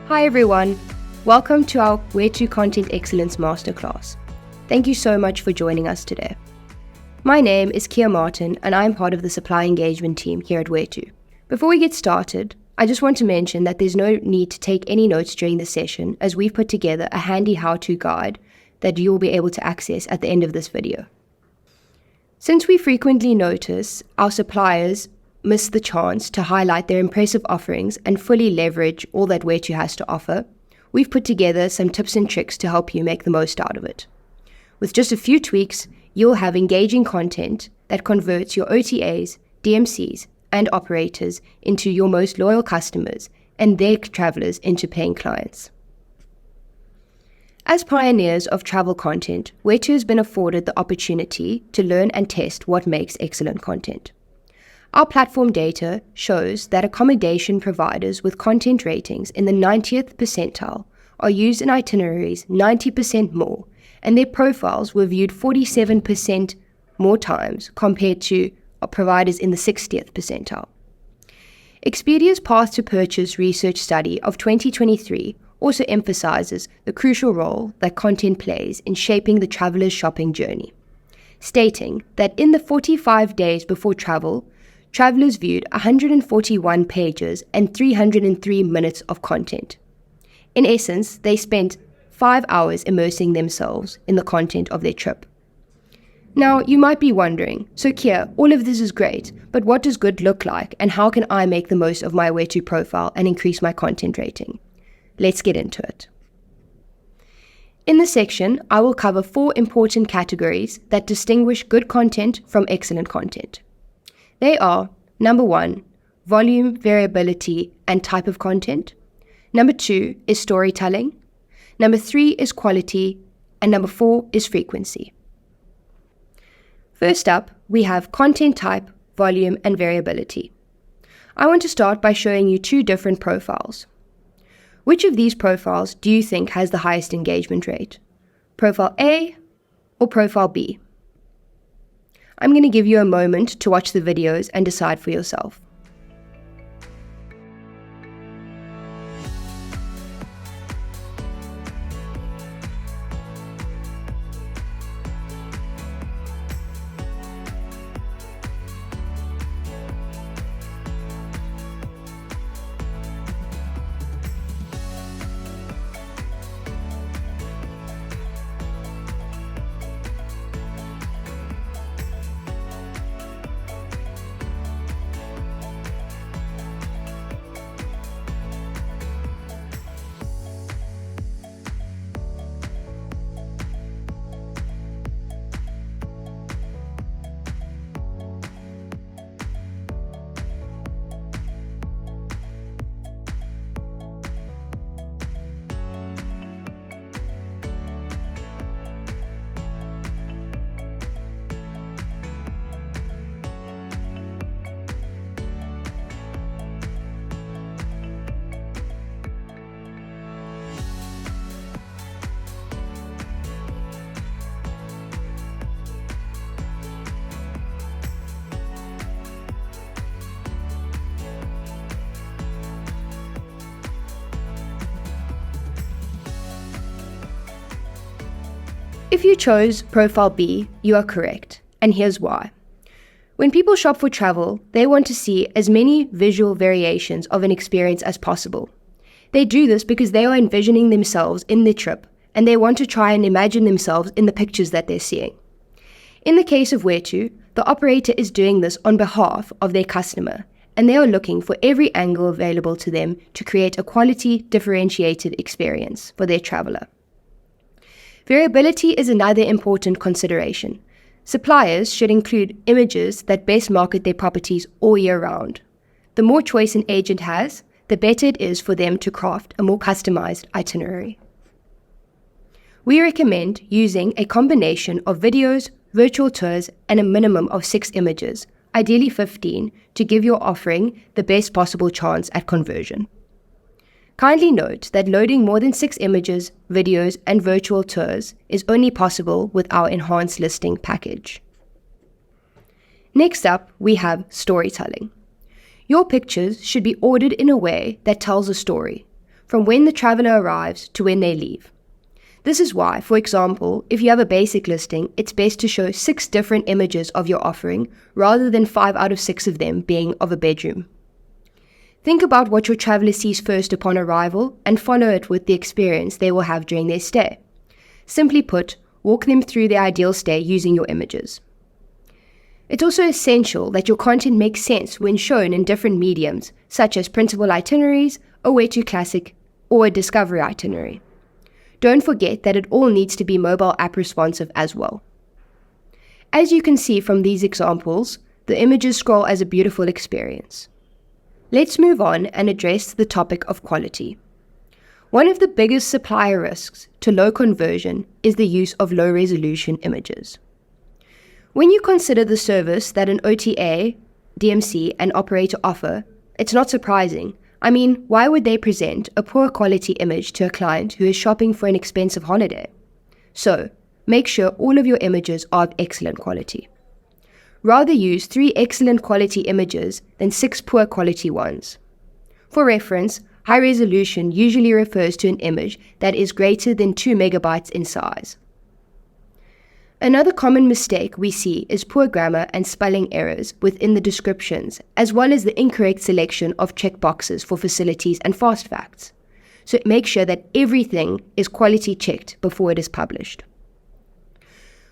Hi everyone, welcome to our Wetu Content Excellence Masterclass. Thank you so much for joining us today. My name is Kia Martin and I'm part of the supply engagement team here at Wetu. Before we get started, I just want to mention that there's no need to take any notes during the session as we've put together a handy how-to guide that you'll be able to access at the end of this video. Since we frequently notice our suppliers miss the chance to highlight their impressive offerings and fully leverage all that Wetu has to offer, we've put together some tips and tricks to help you make the most out of it. With just a few tweaks, you'll have engaging content that converts your OTAs, DMCs, and operators into your most loyal customers and their travelers into paying clients. As pioneers of travel content, Wetu has been afforded the opportunity to learn and test what makes excellent content. Our platform data shows that accommodation providers with content ratings in the 90th percentile are used in itineraries 90% more, and their profiles were viewed 47% more times compared to providers in the 60th percentile. Expedia's Path to Purchase research study of 2023 also emphasizes the crucial role that content plays in shaping the traveler's shopping journey, stating that in the 45 days before travel, travelers viewed 141 pages and 303 minutes of content. In essence, they spent 5 hours immersing themselves in the content of their trip. Now, you might be wondering, so Kia, all of this is great, but what does good look like and how can I make the most of my Wetu profile and increase my content rating? Let's get into it. In this section, I will cover 4 important categories that distinguish good content from excellent content. They are, number 1, volume, variability, and type of content. Number 2 is storytelling. Number 3 is quality. And number 4 is frequency. First up, we have content type, volume, and variability. I want to start by showing you 2 different profiles. Which of these profiles do you think has the highest engagement rate? Profile A or Profile B? I'm going to give you a moment to watch the videos and decide for yourself. If you chose Profile B, you are correct, and here's why. When people shop for travel, they want to see as many visual variations of an experience as possible. They do this because they are envisioning themselves in the trip, and they want to try and imagine themselves in the pictures that they're seeing. In the case of Wetu, the operator is doing this on behalf of their customer, and they are looking for every angle available to them to create a quality, differentiated experience for their traveler. Variability is another important consideration. Suppliers should include images that best market their properties all year round. The more choice an agent has, the better it is for them to craft a more customized itinerary. We recommend using a combination of videos, virtual tours, and a minimum of 6 images, ideally 15, to give your offering the best possible chance at conversion. Kindly note that loading more than 6 images, videos, and virtual tours is only possible with our enhanced listing package. Next up, we have storytelling. Your pictures should be ordered in a way that tells a story. from when the traveler arrives to when they leave. This is why, for example, if you have a basic listing, it's best to show 6 different images of your offering rather than 5 out of 6 of them being of a bedroom. Think about what your traveler sees first upon arrival and follow it with the experience they will have during their stay. Simply put, walk them through the ideal stay using your images. It's also essential that your content makes sense when shown in different mediums, such as printable itineraries, a Wetu classic, or a discovery itinerary. Don't forget that it all needs to be mobile app responsive as well. As you can see from these examples, the images scroll as a beautiful experience. Let's move on and address the topic of quality. One of the biggest supplier risks to low conversion is the use of low-resolution images. When you consider the service that an OTA, DMC, and operator offer, it's not surprising. I mean, why would they present a poor quality image to a client who is shopping for an expensive holiday? So, make sure all of your images are of excellent quality. Rather use 3 excellent quality images than 6 poor quality ones. For reference, high resolution usually refers to an image that is greater than 2 megabytes in size. Another common mistake we see is poor grammar and spelling errors within the descriptions, as well as the incorrect selection of checkboxes for facilities and fast facts. So make sure that everything is quality checked before it is published.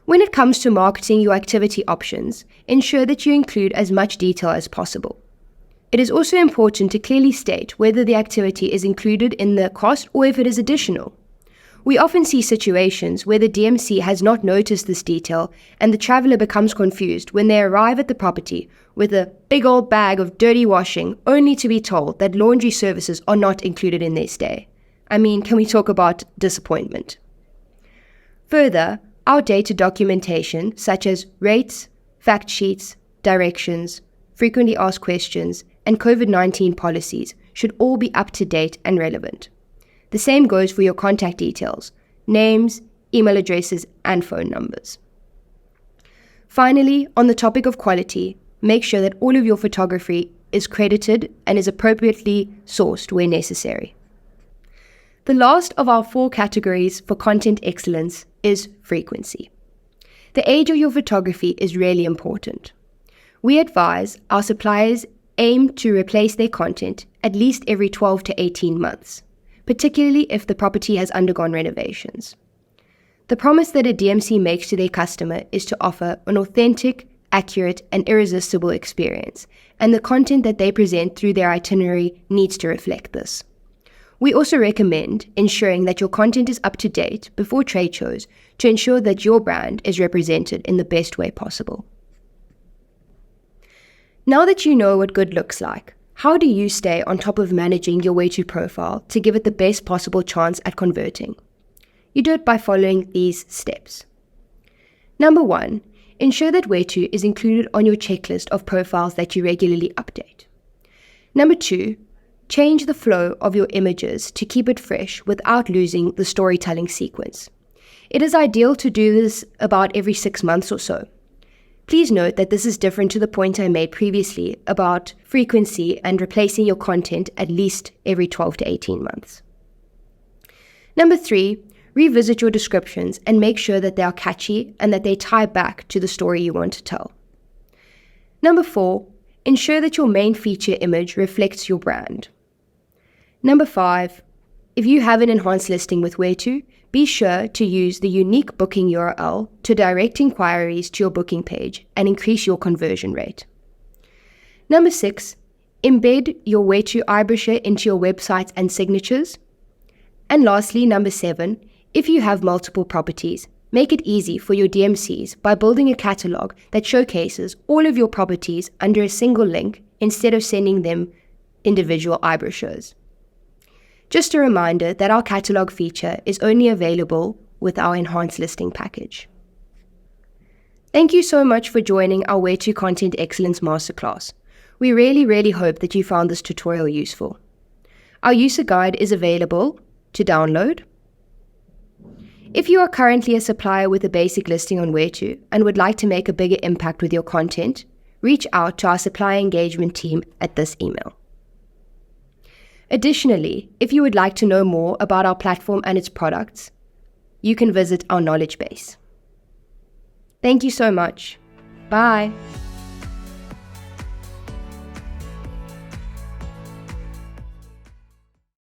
When it comes to marketing your activity options, ensure that you include as much detail as possible. It is also important to clearly state whether the activity is included in the cost or if it is additional. We often see situations where the DMC has not noticed this detail and the traveler becomes confused when they arrive at the property with a big old bag of dirty washing, only to be told that laundry services are not included in their stay. I mean, can we talk about disappointment? Further, outdated documentation such as rates, fact sheets, directions, frequently asked questions, and COVID-19 policies should all be up to date and relevant. The same goes for your contact details, names, email addresses, and phone numbers. Finally, on the topic of quality, make sure that all of your photography is credited and is appropriately sourced where necessary. The last of our 4 categories for content excellence is frequency. The age of your photography is really important. We advise our suppliers aim to replace their content at least every 12 to 18 months. Particularly if the property has undergone renovations. The promise that a DMC makes to their customer is to offer an authentic, accurate, and irresistible experience, and the content that they present through their itinerary needs to reflect this. We also recommend ensuring that your content is up to date before trade shows to ensure that your brand is represented in the best way possible. Now that you know what good looks like, how do you stay on top of managing your Wetu profile to give it the best possible chance at converting? You do it by following these steps. Number 1, ensure that Wetu is included on your checklist of profiles that you regularly update. Number 2, change the flow of your images to keep it fresh without losing the storytelling sequence. It is ideal to do this about every 6 months or so. Please note that this is different to the point I made previously about frequency and replacing your content at least every 12 to 18 months. Number 3, revisit your descriptions and make sure that they are catchy and that they tie back to the story you want to tell. Number 4, ensure that your main feature image reflects your brand. Number 5, if you have an enhanced listing with Wetu, be sure to use the unique booking URL to direct inquiries to your booking page and increase your conversion rate. Number 6, embed your Wetu eyebrusher into your websites and signatures. And lastly, number 7, if you have multiple properties, make it easy for your DMCs by building a catalog that showcases all of your properties under a single link instead of sending them individual eyebrushers. Just a reminder that our catalog feature is only available with our enhanced listing package. Thank you so much for joining our Wetu Content Excellence Masterclass. We really hope that you found this tutorial useful. Our user guide is available to download. If you are currently a supplier with a basic listing on Wetu and would like to make a bigger impact with your content, reach out to our supplier engagement team at this email. Additionally, if you would like to know more about our platform and its products, you can visit our knowledge base. Thank you so much. Bye.